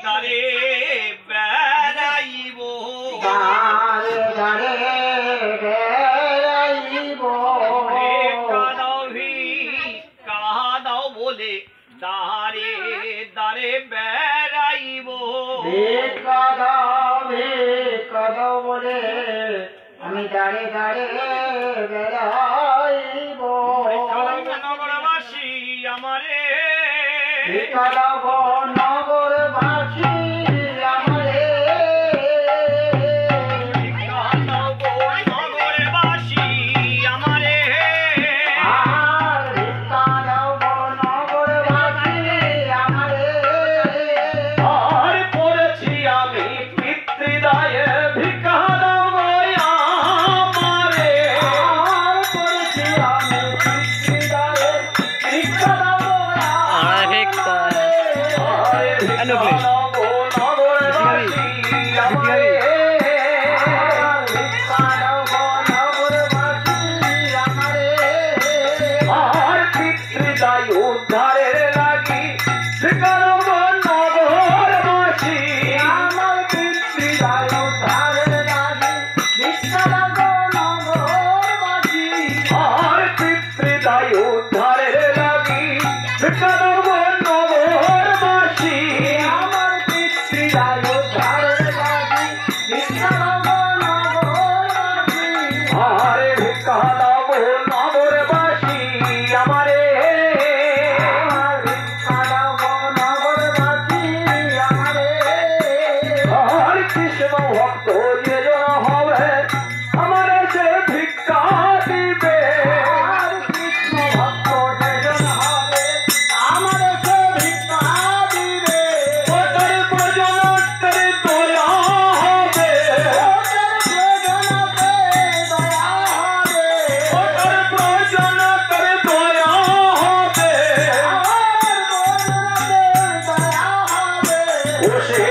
দারে বেড়াইব দারে দারে বেড়াইব কাদাও বলে দারে দারে বেড়াইব কাদাও বলে আমি দাঁড়ে দাঁড়ে বেড়াইব নগরবাসী আমারে নগরবাসী আমারে নগরবাসী আমারে আর নগরবাসী আমারে আর পড়েছি আমি পিতৃদায়ে ভিক্ষা দাও আমারে আর পড়েছি আমি পিতৃদায়ে ভিক্ষা দাও উদ্ধারের লাগি নগরবাসী আমার পিতৃদায় উদ্ধারের লাগি ভিক্ষা দাও নগরবাসী আর পিতৃদায় উদ্ধারের লাগি ভিক্ষা দাও নগরবাসী আমার পিতৃদায় উদ্ধারের লাগি ভিক্ষা দাও নগরবাসী আরে ভিক্ষা দাও নগরবাসী আমারে ভিক্ষা দাও নগরবাসী আমারে আর কৃষ্ণ ভক্ত যেজন হবে আমারে সে ভিক্ষা দিবে আর কৃষ্ণ ভক্ত যেজন হবে আমার সে ভিক্ষা দিবে ওদের প্রয়োজনতে দয়া হবে ওদের প্রয়োজনতে দয়া হবে ওদের প্রয়োজনতে দয়া হবে আমার প্রয়োজনতে দয়া হবে ও সে